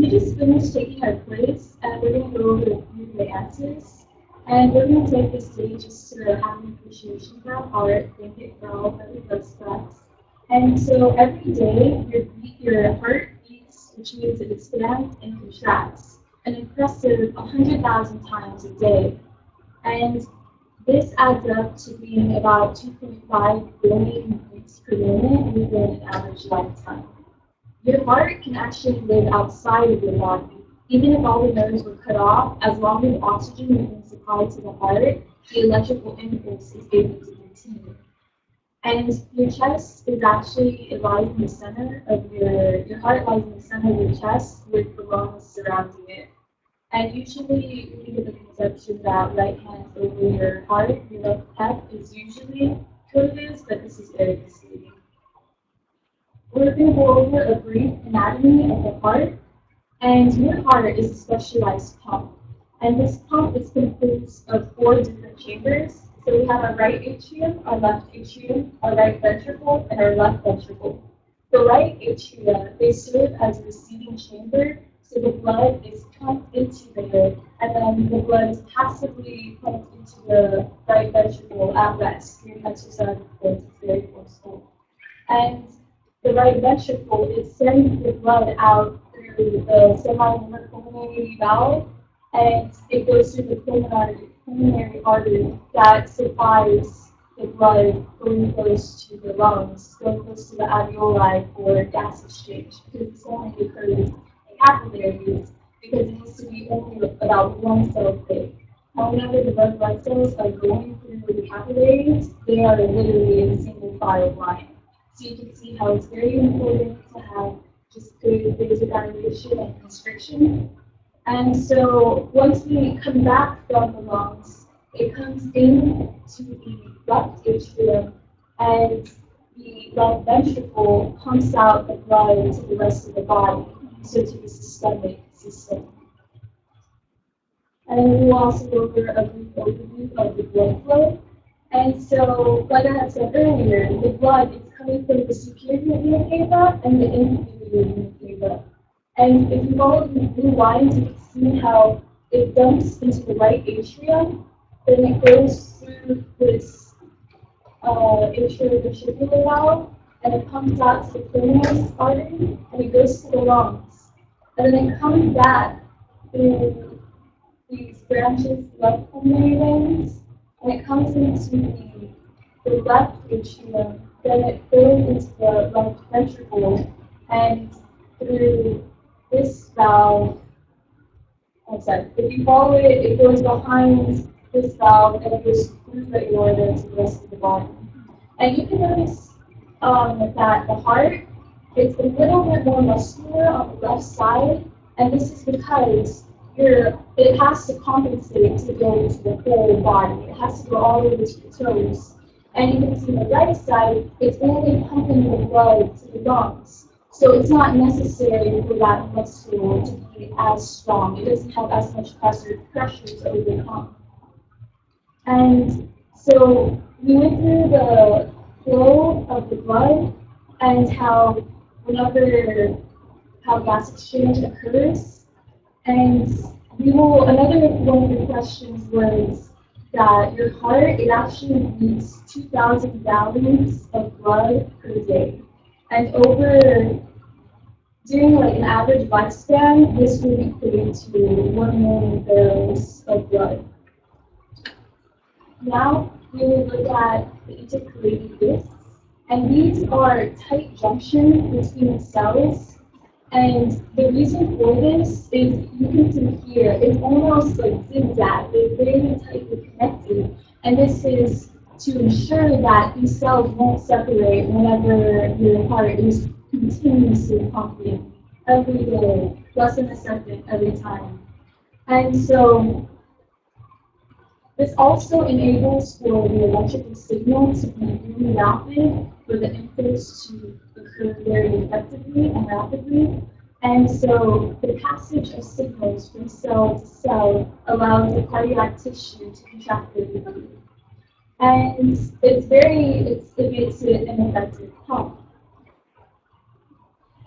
we just finished taking our quiz, and we're going to go over a few of the answers. And we're going to take this day just to have an appreciation for our heart, thank it for all that it does for us. And so every day, your heart beats, which means it expands and contracts, an impressive 100,000 times a day. And this adds up to being about 2.5 billion beats per minute within an average lifetime. Your heart can actually live outside of your body. Even if all the nerves were cut off, as long as oxygen remains supplied to the heart, the electrical impulse is able to continue. And your chest is actually, it lies in the center of your heart lies in the center of your chest with the lungs surrounding it. And usually we get the conception that right hand over your heart, your left hip is usually what it is, but this is very misleading. We're going to go over a brief anatomy of the heart. And your heart is a specialized pump. And this pump is composed of 4 different chambers. So we have our right atrium, our left atrium, our right ventricle, and our left ventricle. The right atria, they serve as a receiving chamber, so the blood is pumped into there, and then the blood is passively pumped into the right ventricle at rest during exercise because it's very forceful. And the right ventricle, it sends the blood out through the semi-pulmonary valve, and it goes through the pulmonary artery that supplies the blood going close to the lungs, going close to the alveoli for gas exchange, because this only occurs in capillaries, because it needs to be only about 1 cell thick. Now, whenever the red blood cells are going through the capillaries, they are literally in a single file line. So you can see how it's very important to have just good vasodilation and constriction. And so once we come back from the lungs, it comes into the left atrium, and the left ventricle pumps out the blood to the rest of the body, so to the systemic system. And we'll also go over a brief overview of the blood flow. And so, like I had said earlier, the blood is coming from the superior vena cava and the inferior vena cava. And if you follow the blue lines, you can see how it dumps into the right atrium, then it goes through this atriovestibular valve, and it comes out to the pulmonary artery, and it goes to the lungs. And then it comes back through these branches, left pulmonary veins, and it comes into the left atrium, then it goes into the left ventricle, and through this valve, if you follow it, it goes behind this valve and it goes through the aorta to the rest of the body. And you can notice that the heart is a little bit more muscular on the left side, and this is because it has to compensate to go to the whole body. It has to go all the way to the toes. And you can see the right side, it's only pumping the blood to the lungs. So it's not necessary for that muscle to be as strong. It doesn't have as much pressure to overcome. And so we went through the flow of the blood and how gas exchange occurs. And another one of the questions was that your heart, it actually needs 2,000 gallons of blood per day. And during like an average lifespan, this would equate to 1 million barrels of blood. Now we will look at the intercalated discs, and these are tight junctions between cells. And the reason for this is you can see here, it's almost like zigzag, they're very tightly connected. And this is to ensure that these cells won't separate whenever your heart is continuously pumping every day, less than a second every time. And so this also enables for the electrical signal to be really rapid, for the impulse to occur very effectively and rapidly. And so the passage of signals from cell to cell allows the cardiac tissue to contract regularly. And it makes it an effective pump.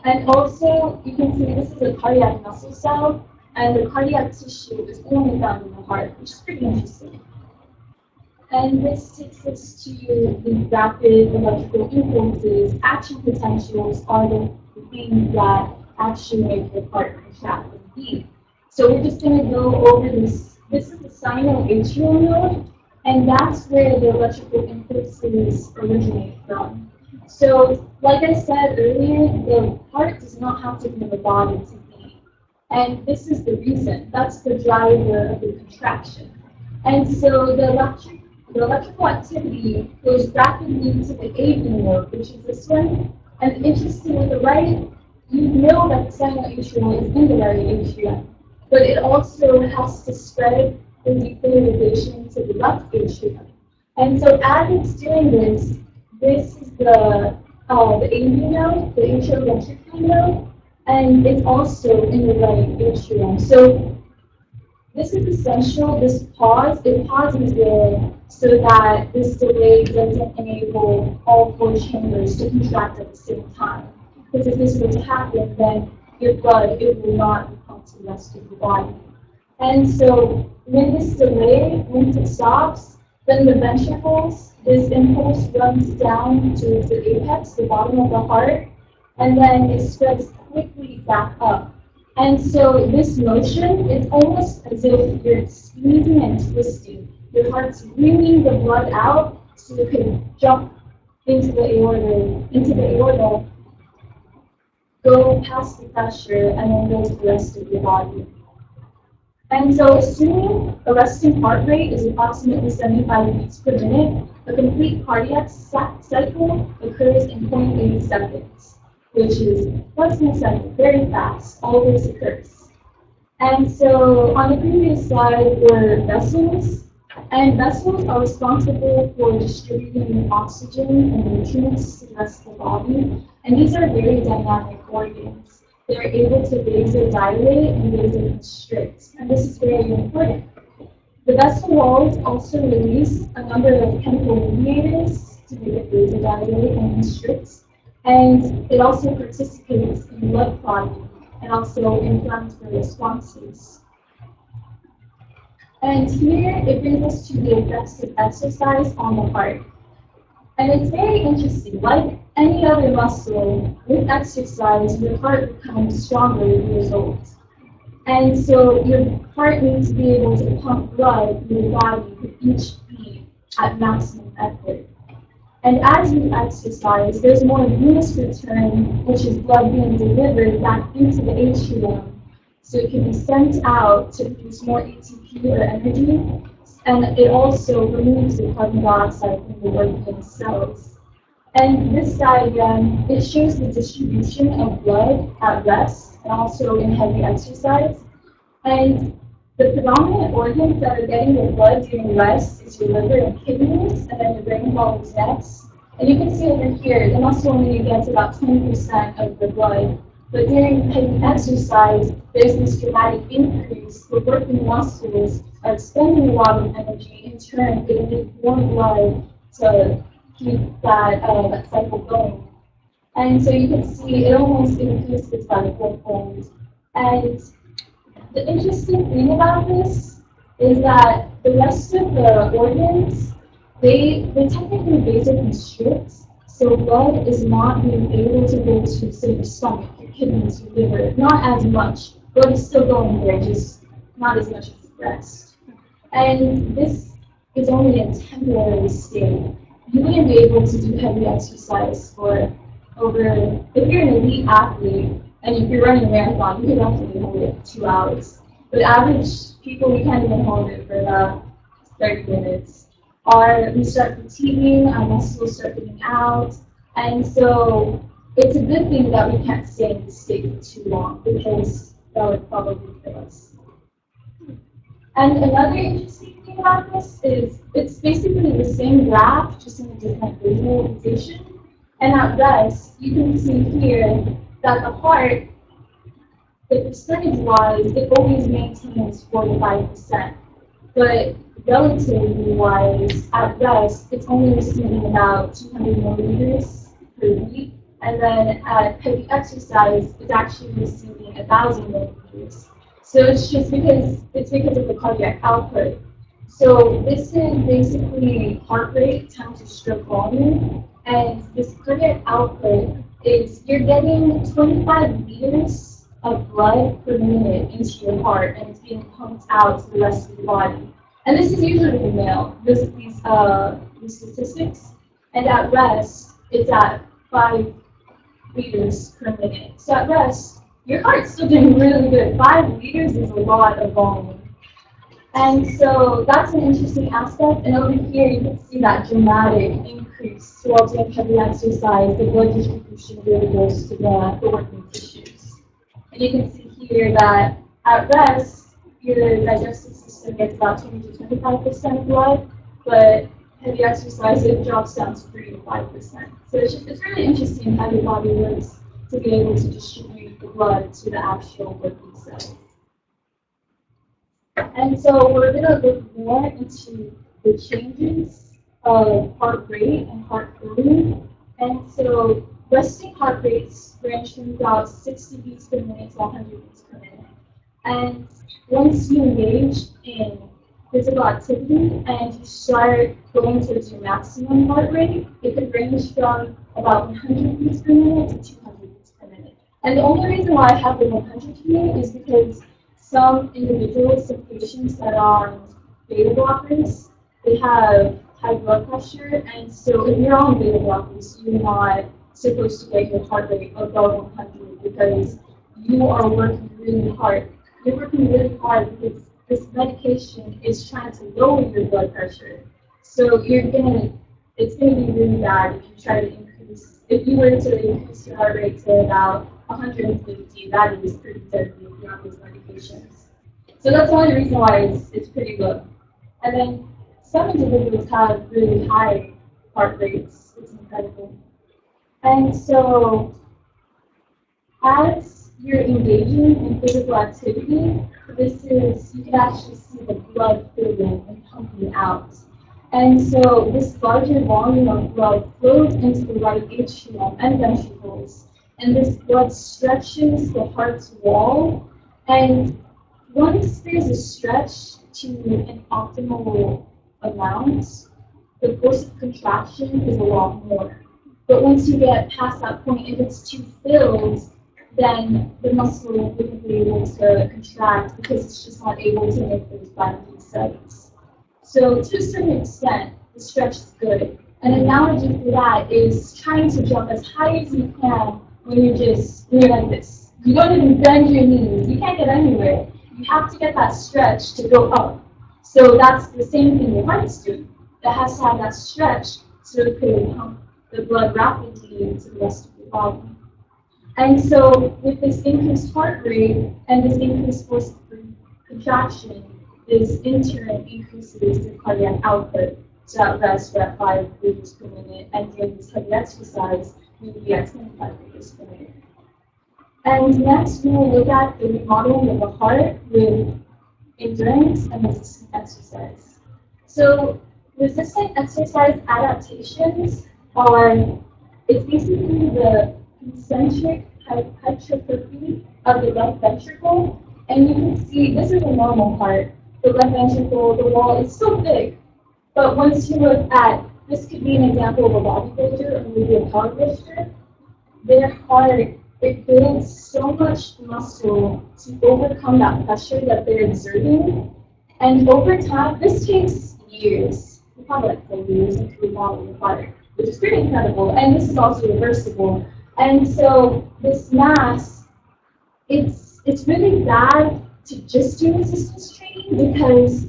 And also, you can see this is a cardiac muscle cell, and the cardiac tissue is only found in the heart, which is pretty interesting. And this takes us to the rapid electrical impulses. Action potentials are the things that actually make your heart contract and beat. So we're just going to go over this. This is the sinoatrial node, and that's where the electrical impulses originate from. So, like I said earlier, the heart does not have to be in the body to beat. And this is the reason. That's the driver of the contraction. And so the electrical activity goes rapidly to the AV node, which is this one. And interesting with the right, you know that the sinoatrial is in the right atrium, but it also has to spread the depolarization to the left atrium. And so as it's doing this, this is the AV node, the atrioventricular node, and it's also in the right atrium. So this is essential, this pause, it pauses there so that this delay doesn't enable all four chambers to contract at the same time. Because if this were to happen, then your blood, it will not be pumped to the rest of the body. And so when this delay, once it stops, then the ventricles, this impulse runs down to the apex, the bottom of the heart, and then it spreads quickly back up. And so this motion is almost as if you're squeezing and twisting. Your heart's wringing the blood out so you can jump into the aorta, go past the pressure, and then go to the rest of your body. And so assuming a resting heart rate is approximately 75 beats per minute, a complete cardiac cycle occurs in 0.8 seconds, which is less than a second, very fast, always occurs. And so on the previous slide were vessels, and vessels are responsible for distributing oxygen and nutrients to the rest of the body, and these are very dynamic organs. They're able to vasodilate and vasoconstrict, and this is very important. The vessel walls also release a number of chemical mediators to make it vasodilate and constrict, and it also participates in blood clotting and also inflammatory responses. And here it brings us to the effects of exercise on the heart. And it's very interesting. Like any other muscle, with exercise, your heart becomes stronger as a result. And so your heart needs to be able to pump blood through your body with each beat at maximum effort. And as you exercise, there's more venous return, which is blood being delivered back into the atrium, so it can be sent out to produce more ATP or energy, and it also removes the carbon dioxide from the organ cells. And this diagram, it shows the distribution of blood at rest and also in heavy exercise. And the predominant organs that are getting the blood during rest is your liver and kidneys, and then your brain follows next. And you can see over here, the muscle only gets about 20% of the blood. But during heavy exercise, there's this dramatic increase where working muscles are expending a lot of energy. In turn, they need more blood to keep that cycle going. And so you can see it almost increases by fourfold. And the interesting thing about this is that the rest of the organs, they technically vasoconstrict, so blood is not being able to go to, say, your stomach, your kidneys, your liver, not as much. Blood is still going there, just not as much as the rest. And this is only a temporary state. You wouldn't be able to do heavy exercise for over, if you're an elite athlete, and if you're running a marathon, you can definitely hold it 2 hours. But average people, we can't even hold it for about 30 minutes. Or we start fatiguing, our muscles start getting out. And so it's a good thing that we can't stay in this state for too long, because that would probably kill us. And another interesting thing about this is it's basically the same graph, just in a different visualization. And at rest, you can see here that the heart, the percentage-wise, it always maintains 45%. But relatively-wise, at rest, it's only receiving about 200 milliliters per beat. And then at heavy exercise, it's actually receiving 1,000 milliliters. So it's because of the cardiac output. So this is basically heart rate times your stroke volume, and this cardiac output is you're getting 25 liters of blood per minute into your heart, and it's being pumped out to the rest of the body. And this is usually the male. These statistics, and at rest, it's at 5 liters per minute. So at rest, your heart's still doing really good. 5 liters is a lot of volume. And so that's an interesting aspect. And over here, you can see that dramatic increase. So while doing heavy exercise, the blood distribution really goes to the working tissues. And you can see here that at rest, your digestive system gets about 20 to 25% blood, but heavy exercise, it drops down to 3 to 5%. So it's really interesting how your body works to be able to distribute the blood to the actual working cells. And so we're going to look more into the changes of heart rate and heart volume. And so resting heart rates range from about 60 beats per minute to 100 beats per minute. And once you engage in physical activity and you start going towards your maximum heart rate, it could range from about 100 beats per minute to 200 beats per minute. And the only reason why I have the 100 here is because some individuals, some patients that are on beta blockers, they have high blood pressure, and so if you're on beta blockers, you're not supposed to get your heart rate above 100 because you are working really hard. You're working really hard because this medication is trying to lower your blood pressure. So it's gonna be really bad if you try to if you were to increase your heart rate to about 150, that is pretty deadly if you're on these medications. So that's the only reason why it's pretty low. And then some individuals have really high heart rates. It's incredible. And so as you're engaging in physical activity, you can actually see the blood filling and pumping out. And so this larger volume of blood flows into the right atrium and ventricles, and this blood stretches the heart's wall. And once there's a stretch to an optimal amount, the force of contraction is a lot more. But once you get past that point, if it's too filled, then the muscle wouldn't be able to contract because it's just not able to make those binding sites. So to a certain extent, the stretch is good. An analogy for that is trying to jump as high as you can when you're like this. You don't even bend your knees. You can't get anywhere. You have to get that stretch to go up. So that's the same thing your heart's doing. It has to have that stretch so it can pump the blood rapidly into the rest of your body. And so with this increased heart rate and this increased force of contraction, this in turn increases the cardiac output. So at rest, we're at 5 liters per minute, and during this heavy exercise, we would be at 25 liters per minute. And next, we will look at the remodeling of the heart with endurance and resistant exercise. So resistant exercise adaptations it's basically the concentric hypertrophy of the left ventricle. And you can see this is a normal heart. The left ventricle, the wall is so big. But once you look at, this could be an example of a bodybuilder or maybe a powerlifter, their heart, it builds so much muscle to overcome that pressure that they're exerting. And over time, this takes years, probably like 4 years to remodel the heart, which is pretty incredible. And this is also reversible. And so this mass, it's really bad to just do resistance training because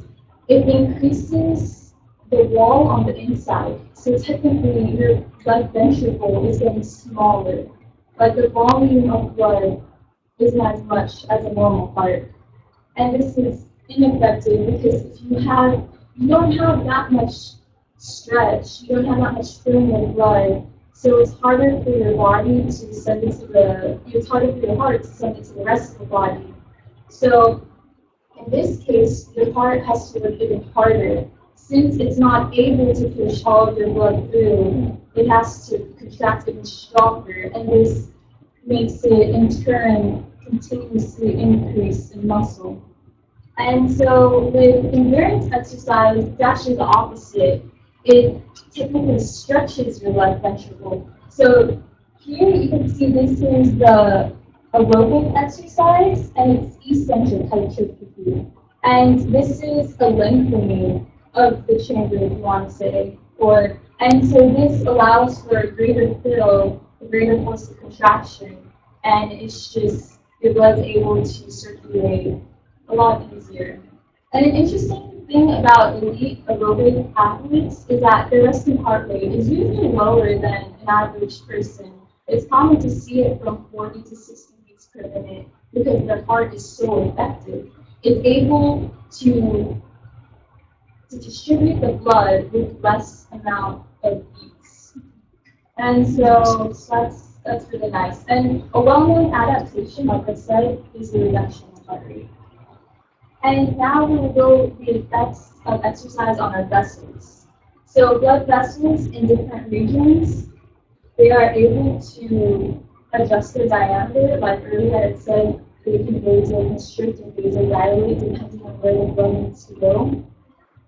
it increases the wall on the inside. So technically, your left ventricle is getting smaller, but the volume of blood isn't as much as a normal heart. And this is ineffective because if you don't have that much stretch, you don't have that much filling of blood, so it's harder for your body to send it to it's harder for your heart to send it to the rest of the body. So in this case, your heart has to work even harder. Since it's not able to push all of your blood through, it has to contract even stronger, and this makes it in turn continuously increase in muscle. And so with endurance exercise, it's actually the opposite. It typically stretches your left ventricle. So here you can see this is the aerobic exercise, and it's eccentric hypertrophy. And this is a lengthening of the chamber, if you want to say. And so this allows for a greater fill, a greater force of contraction, and it's just your blood's able to circulate a lot easier. And an interesting thing about elite aerobic athletes is that their resting heart rate is usually lower than an average person. It's common to see it from 40 to 60 beats per minute because their heart is so effective. It's able to distribute the blood with less amount of beats. And so that's really nice. And a well-known adaptation, like I said, is the reduction in heart rate. And now we will go over the effects of exercise on our vessels. So blood vessels in different regions, they are able to adjust their diameter. Like earlier I said, they can vasoconstrict and vasodilate depending on where the blood needs to go.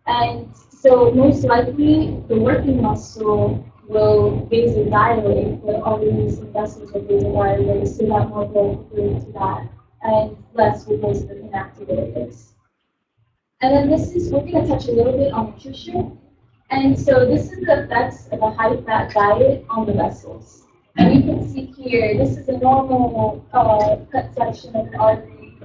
And so most likely the working muscle will vasodilate, the arteries and vessels will vasodilate so that more blood will flow to that, and less will go to the inactive areas. And then we're going to touch a little bit on nutrition. And so this is the effects of a high-fat diet on the vessels. And you can see here, this is a normal cut section of an artery.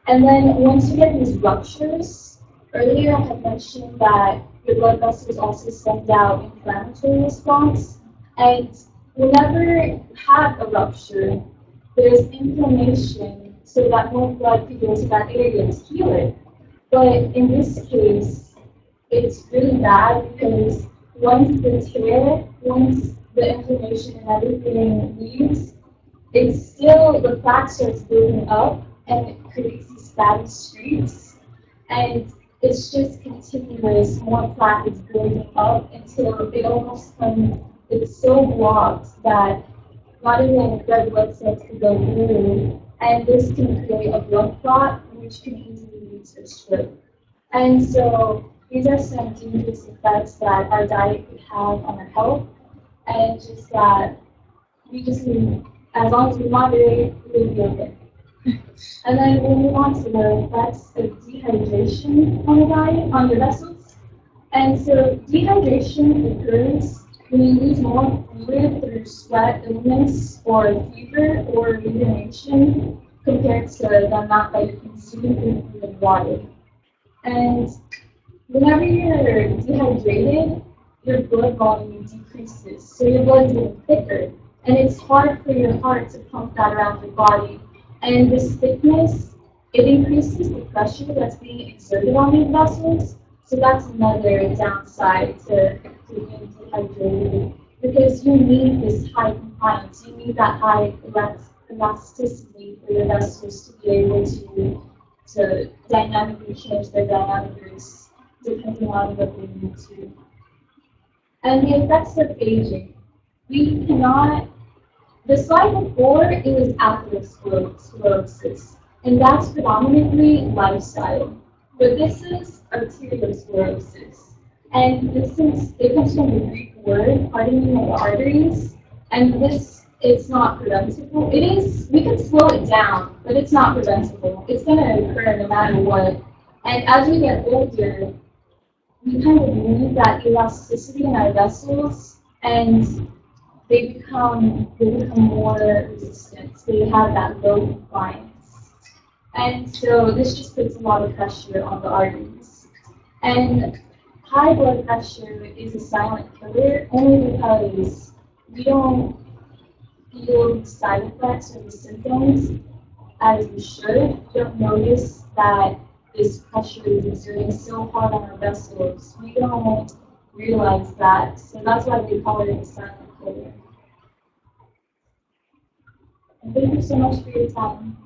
And then once you get these ruptures, earlier I had mentioned that your blood vessels also send out inflammatory response. And whenever you have a rupture, there's inflammation so that more blood can go to that area to heal it. But in this case, it's really bad because once the inflammation and everything leaves, the plaque starts building up and it creates these fatty streaks. And it's just continuous, more plaque is building up until it's so blocked that not even red blood cells can go through. And this can create a blood clot, which can easily lead to a stroke. And so these are some dangerous effects that our diet could have on our health, and just that we just need, as long as we moderate, we'll be okay. And then we'll move on to the effects of dehydration on the diet, on your vessels. And so dehydration occurs when you lose more fluid through sweat, illness, or fever, or urination compared to the amount that you consume in food and water. And whenever you're dehydrated, your blood volume decreases, so your blood is getting thicker, and it's hard for your heart to pump that around your body. And this thickness, it increases the pressure that's being exerted on these vessels, so that's another downside to being dehydrated, because you need this high compliance, you need that high elasticity for your vessels to be able to dynamically change their diameters depending on what they need to. And the effects of aging. The slide before, it was atherosclerosis, and that's predominantly lifestyle. But this is arteriosclerosis. And it comes from the Greek word, hardening of the arteries, and it's not preventable. We can slow it down, but it's not preventable. It's going to occur no matter what. And as we get older, we kind of lose that elasticity in our vessels, and they become more resistant. They have that low compliance. And so this just puts a lot of pressure on the arteries. And high blood pressure is a silent killer only because we don't feel the side effects or the symptoms as we should. We don't notice that this pressure is exerting so hard on our vessels. We don't realize that. So that's why they call it a silent killer. And thank you so much for your time.